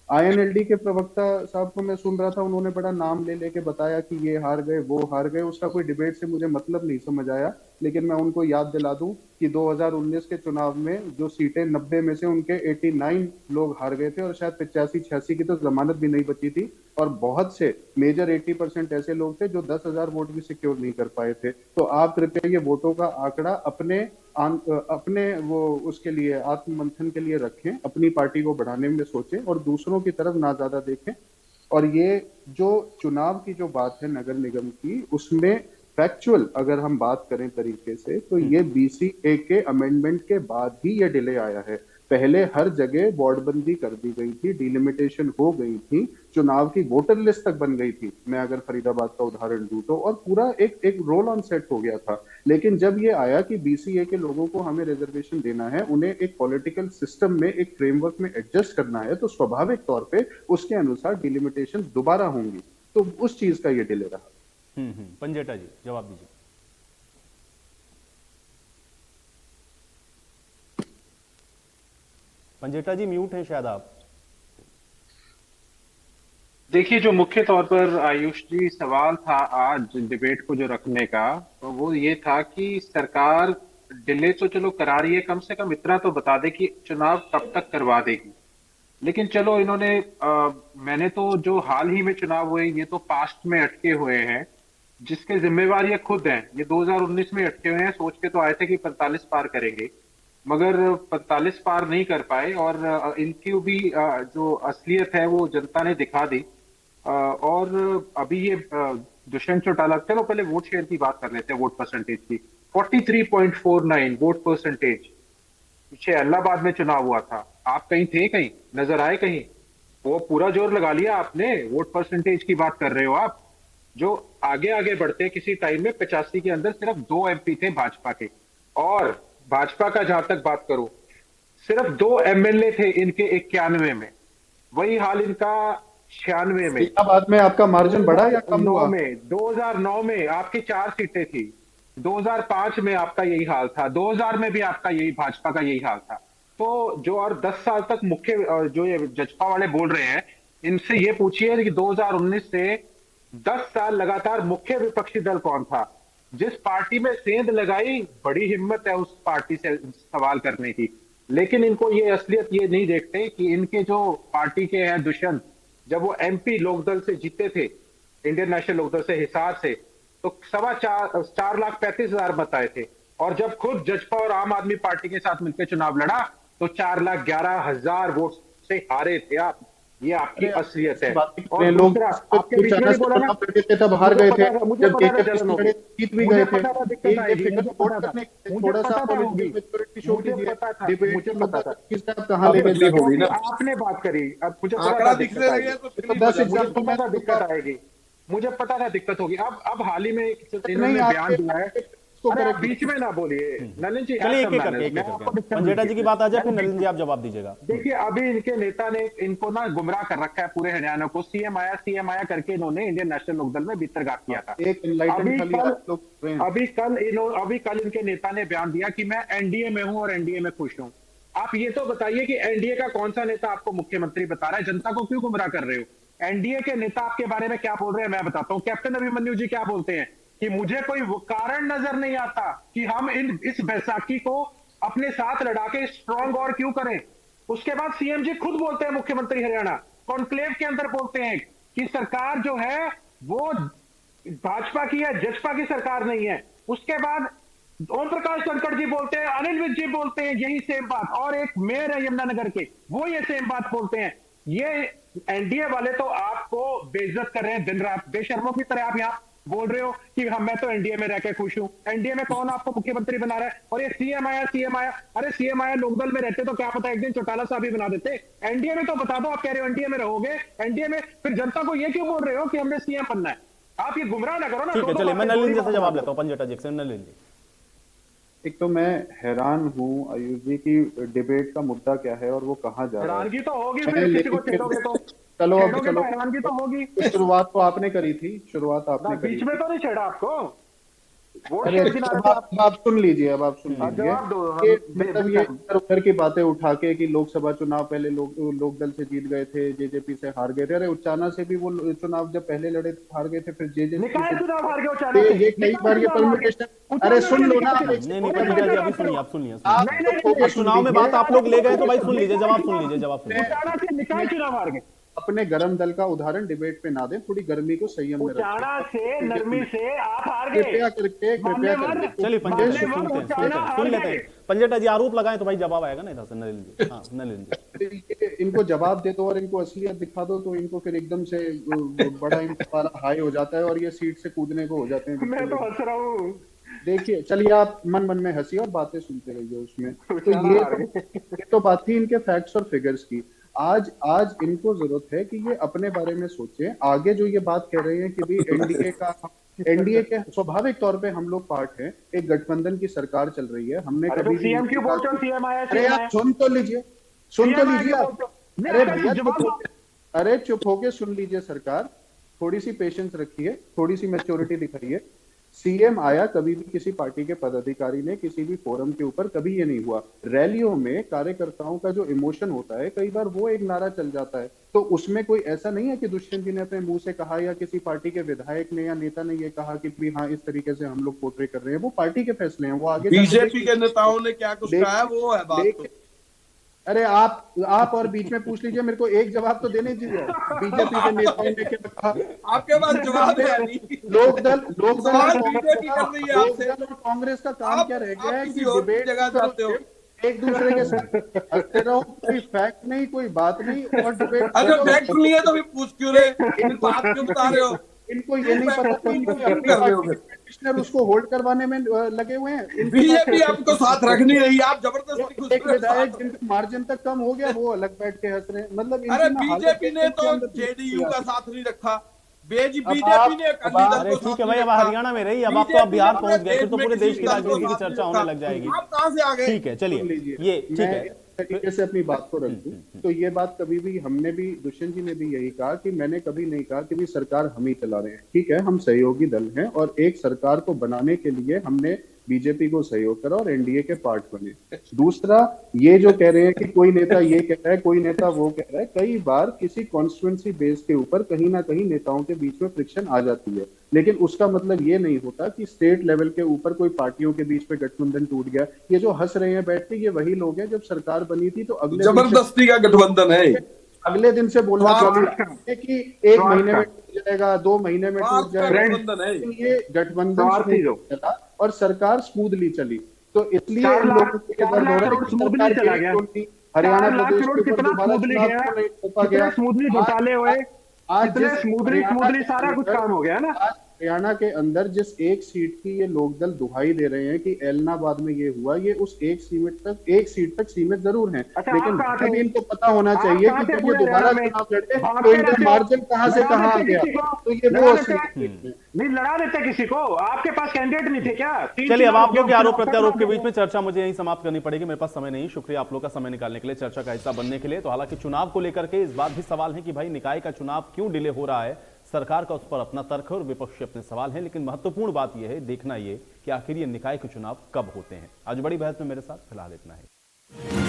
INLD के प्रवक्ता साहब को मैं सुन रहा था, उन्होंने बड़ा नाम ले लेके बताया कि ये हार गए, वो हार गए। उसका कोई डिबेट से मुझे मतलब नहीं समझ आया। लेकिन मैं उनको याद दिला दूं कि 2019 के चुनाव में जो सीटें 90 में से उनके 89 लोग हार गए थे और शायद 85-86 की तो जमानत भी नहीं बची थी। और बहुत से मेजर 80% ऐसे लोग थे जो 10,000 वोट भी सिक्योर नहीं कर पाए थे। तो आप कृपया ये वोटों का आंकड़ा अपने वो उसके लिए आत्ममंथन के लिए रखें, अपनी पार्टी को बढ़ाने में सोचें और दूसरों की तरफ ना ज्यादा देखें। और ये जो चुनाव की जो बात है नगर निगम की, उसमें फैक्चुअल अगर हम बात करें तरीके से तो ये BCA के अमेंडमेंट के बाद ही ये डिले आया है। पहले हर जगह वार्डबंदी कर दी गई थी, डिलिमिटेशन हो गई थी, चुनाव की वोटर लिस्ट तक बन गई थी। मैं अगर फरीदाबाद का उदाहरण दूं तो, और पूरा एक रोल ऑन सेट हो गया था। लेकिन जब ये आया कि BCA के लोगों को हमें रिजर्वेशन देना है, उन्हें एक पॉलिटिकल सिस्टम में, एक फ्रेमवर्क में एडजस्ट करना है, तो स्वाभाविक तौर पे उसके अनुसार डिलिमिटेशन दोबारा होंगी। तो उस चीज का ये डिले रहा। पंजेटा जी जवाब दीजिए। पंजेटा जी म्यूट हैं शायद आप। देखिए, जो मुख्य तौर पर आयुष जी सवाल था आज डिबेट को जो रखने का, तो वो ये था कि सरकार डिले तो चलो करा रही है, कम से कम इतना तो बता दे कि चुनाव कब तक करवा देगी। लेकिन चलो इन्होंने मैंने तो जो हाल ही में चुनाव हुए ये तो पास्ट में अटके हुए हैं, जिसके जिम्मेवार ये खुद हैं। ये 2019 में अटके हुए हैं, सोच के तो आए थे कि 45 पार करेंगे, मगर 45 पार नहीं कर पाए। और इनकी भी जो असलियत है वो जनता ने दिखा दी। और अभी ये दुष्यंत चौटाला, चलो पहले वोट शेयर की बात कर लेते हैं, वोट परसेंटेज की। 43.49 वोट परसेंटेज। पीछे इलाहाबाद में चुनाव हुआ था, आप कहीं थे, कहीं नजर आए कहीं? वो पूरा जोर लगा लिया आपने, वोट परसेंटेज की बात कर रहे हो आप। जो आगे आगे बढ़ते किसी टाइम में 85 के अंदर सिर्फ 2 MP थे भाजपा के, और भाजपा का जहां तक बात करूं सिर्फ 2 MLA थे इनके 91 में। वही हाल इनका 96 में। इलाहाबाद में आपका मार्जिन बढ़ा या कम हुआ? 2009 में आपकी 4 सीटें थी, 2005 में आपका यही हाल था, 2000 में भी आपका यही भाजपा का यही हाल था। तो जो और 10 साल तक मुख्य जो ये जजपा वाले बोल रहे हैं, इनसे ये पूछिए कि 2019 से 10 साल लगातार मुख्य विपक्षी दल कौन था? जिस पार्टी में सेंध लगाई, बड़ी हिम्मत है उस पार्टी से सवाल करने की। लेकिन इनको ये असलियत ये नहीं देखते कि इनके जो पार्टी के हैं दुष्यंत, जब वो MP लोकदल से जीते थे, इंडियन नेशनल लोकदल से, हिसार से, तो 4,35,000 मत आए थे। और जब खुद जजपा और आम आदमी पार्टी के साथ मिलकर चुनाव लड़ा तो 4,11,000 वोट से हारे थे आप। ये आपकी असलियत है। और लोग आपके बीच में बोला ना, तब हार गए थे, मुझे जब पता था जलन होगी, जीत भी गए थे। मुझे पता था दिक्कत आएगी, मुझे थोड़ा सा होगी, मुझे पता था कहाँ लेके होगी ना। आपने बात करी, अब मुझे पता था दिक्कत आएगी, मुझे पता था दिक्कत होगी। अब हाल ही में इन्होंने बयान दिया है। अरे आप बीच में ना बोलिए नलिन जी। चलिए एक एक करके पंजेटा जी की बात आ जाए, फिर नलिन जी आप जवाब दीजिएगा। देखिए अभी इनके नेता ने इनको ना गुमराह कर रखा है पूरे हरियाणा को। CM आया करके इन्होंने इंडियन नेशनल लोकदल में भीतर किया था। अभी कल इनके नेता ने बयान दिया कि मैं NDA में हूं और NDA में खुश हूं। आप ये तो बताइए कि NDA का कौन सा नेता आपको मुख्यमंत्री बता रहा है? जनता को क्यों गुमराह कर रहे हो? NDA के नेता आपके बारे में क्या बोल रहे हैं मैं बताता हूं। कैप्टन अभिमन्यु जी क्या बोलते हैं कि मुझे कोई कारण नजर नहीं आता कि हम इस बैसाखी को अपने साथ लड़ा के स्ट्रॉन्ग और क्यों करें। उसके बाद CM जी खुद बोलते हैं, मुख्यमंत्री हरियाणा कॉन्क्लेव के अंदर बोलते हैं कि सरकार जो है वो भाजपा की है, जसपा की सरकार नहीं है। उसके बाद ओम प्रकाश धनखड़ जी बोलते हैं, अनिल विज जी बोलते हैं यही सेम बात, और एक मेयर है यमुनानगर के, वो ये सेम बात बोलते हैं। ये NDA वाले तो आपको बेइज्जत कर रहे हैं दिन रात, बेशर्मों की तरह आप यहाँ बोल रहे हो कि हम मैं तो NDA में रह के खुश हूं। NDA में कौन आपको मुख्यमंत्री बना रहा है? और ये CM आया। अरे CM आया लोकदल में रहते तो क्या पता एक दिन चौटाला साहब ही बना देते। NDA में तो बता दो, आप कह रहे हो NDA में रहोगे, NDA में फिर जनता को ये क्यों बोल रहे हो कि हमने CM बनना है? आप ये गुमराह ना करो ना। ठीक है, चलिए मैं नलिन जी से जवाब लेता हूं। पंजेटा जी से नलिन जी। एक तो मैं हैरान हूं आयुष जी की डिबेट का मुद्दा क्या है और वो कहाँ जा रहा है। हैरानगी तो होगी फिर किसी को छेड़ोगे तो। चलो हैरानगी तो होगी। शुरुआत तो आपने करी थी, शुरुआत आपने करी। बीच में तो नहीं छेड़ा आपको। अरे अब आप सुन लीजिए, अब आप सुन लीजिए। मतलब ये इधर उधर की बातें उठा के कि लोकसभा चुनाव पहले लोकदल से जीत गए थे, JJP से हार गए थे। अरे उचाना से भी वो चुनाव जब पहले लड़े हार गए थे, फिर JJP चुनाव हार गए उचाना से। ये कई बार ये परम्यूटेशन। अरे सुन लो ना। नहीं अभी सुनिए, आप सुनिए। चुनाव में बात आप लोग ले गए तो भाई सुन लीजिए, जवाब सुन लीजिए। उचाना से निकाय चुनाव हार गए। अपने गरम दल का उदाहरण डिबेट पे ना दें, थोड़ी गर्मी को संयम में उचाना से नरमी से आप हार गए। कृपया करके चलिए पंजेटा जी सुन लेते हैं। पंजेटा जी आरोप लगाएं तो भाई जवाब आएगा ना इधर से। नलिन जी, हाँ नलिन जी। इनको जवाब दे दो और इनको असलियत दिखा दो तो इनको फिर एकदम से बड़ा इनको पारा हाई हो जाता है और ये सीट से कूदने को हो जाते हैं। मैं तो हंस रहा हूँ। देखिए चलिए आप मन मन में हंसी और बातें सुनते रहिए उसमें। तो ये तो बात थी इनके फैक्ट्स और फिगर्स की। आज इनको जरूरत है कि ये अपने बारे में सोचें। आगे जो ये बात कह रहे हैं कि भी NDA के स्वाभाविक तौर पे हम लोग पार्ट हैं, एक गठबंधन की सरकार चल रही है। हमने कभी CM क्यों बोलते हो? CM आया। अरे आप सुन तो लीजिए आप। अरे भैया अरे चुप होके सुन लीजिए। सरकार थोड़ी सी पेशेंस रखिए, थोड़ी सी मैच्योरिटी दिखाइए। CM आया, कभी भी किसी पार्टी के पदाधिकारी ने किसी भी फोरम के ऊपर कभी ये नहीं हुआ। रैलियों में कार्यकर्ताओं का जो इमोशन होता है, कई बार वो एक नारा चल जाता है। तो उसमें कोई ऐसा नहीं है कि दुष्यंत जी ने अपने मुंह से कहा या किसी पार्टी के विधायक ने या नेता ने ये कहा कि भी हाँ इस तरीके से हम लोग पोर्ट्रे कर रहे हैं। वो पार्टी के फैसले हैं, वो आगे बीजेपी के नेताओं ने क्या कुछ कहा है वो है बात। अरे आप और बीच में पूछ लीजिए, मेरे को एक जवाब तो देने दीजिए। बीजेपी के नेताओं ने क्या कहा? आपके पास जवाब है नहीं। लोकदल बीजेपी कर रही है आपसे। लोकदल और कांग्रेस का काम क्या रह गया है कि डिबेट जगह जाते हो, एक दूसरे के साथ हंसते रहो, कोई फैक्ट नहीं, कोई बात नहीं, और डिबेट अरे फैक्ट नहीं है तो फिर पूछ क्यों रहे, इनको आप क्यों बता रहे हो? इनको ये नहीं पता कि इनको कर रहे हो कमिश्नर उसको होल्ड करवाने में लगे हुए हैं। बीजेपी आपको साथ रख नहीं रही, आप जबरदस्ती घुस एक विधायक जिनका मार्जिन तक कम हो गया वो अलग बैठ के हंस रहे हैं। मतलब अरे इनकी ना बीजेपी ने हालत तो के जेडीयू का साथ नहीं रखा, बीजेपी ने अरे ठीक है भाई, अब हरियाणा में रही, अब आप तो अब बिहार पहुंच गए, फिर तो पूरे देश की राजनीति की चर्चा होने लग जाएगी। आप कहां से आ गए? ठीक है, चलिए ये ठीक है तरीके से अपनी बात को रख दूं तो ये बात कभी भी हमने भी, दुष्यंत जी ने भी यही कहा कि मैंने कभी नहीं कहा कि भी सरकार हम ही चला रहे हैं। ठीक है, हम सहयोगी दल हैं और एक सरकार को बनाने के लिए हमने बीजेपी को सहयोग करा और एनडीए के पार्ट बने। दूसरा, ये जो कह रहे हैं कि कोई नेता ये कह रहा है, कोई नेता वो कह रहा है, कई बार किसी कॉन्स्टिट्यूएंसी बेस के ऊपर कहीं ना कहीं नेताओं के बीच में फ्रिक्शन आ जाती है, लेकिन उसका मतलब ये नहीं होता कि स्टेट लेवल के ऊपर कोई पार्टियों के बीच में गठबंधन टूट गया। ये जो हंस रहे हैं बैठ के, ये वही लोग हैं जब सरकार बनी थी तो अगले जबरदस्ती का गठबंधन है। अगले दिन से बोलना चाहते हैं कि 1 महीने में टूट जाएगा, 2 महीने में टूट जाएगा। ये गठबंधन चला और सरकार स्मूथली चली, तो इसलिए इन लोगों के दर्द हो रहा है कि सरकार हरियाणा प्रदेश के ऊपर दोबारा चुनाव नहीं हो पा गया। स्मूथली घोटाले हुए, आज स्मूथली सारा कुछ काम हो गया ना। हरियाणा के अंदर जिस एक सीट की ये लोकदल दुहाई दे रहे हैं कि एलनाबाद में ये हुआ, ये उस एक सीट तक सीमित जरूर हैं। लेकिन अभी इनको पता होना चाहिए कि जब ये दोबारा चुनाव लड़े तो इनका मार्जिन कहां से कहां आ गया, तो ये वो नहीं लड़ा देते किसी को, आपके पास कैंडिडेट नहीं थे क्या? चलिए, अब आप लोग के आरोप प्रत्यारोप के बीच में चर्चा मुझे यहीं समाप्त करनी पड़ेगी, मेरे पास समय नहीं। शुक्रिया आप लोग का समय निकालने के लिए, चर्चा का हिस्सा बनने के लिए। तो हालांकि चुनाव को लेकर के इस बात भी सवाल है कि भाई निकाय का चुनाव क्यों डिले हो रहा है, सरकार का उस पर अपना तर्क है और विपक्षी अपने सवाल हैं, लेकिन महत्वपूर्ण बात यह है, देखना यह कि आखिर ये निकाय के चुनाव कब होते हैं। आज बड़ी बहस में मेरे साथ फिलहाल इतना है।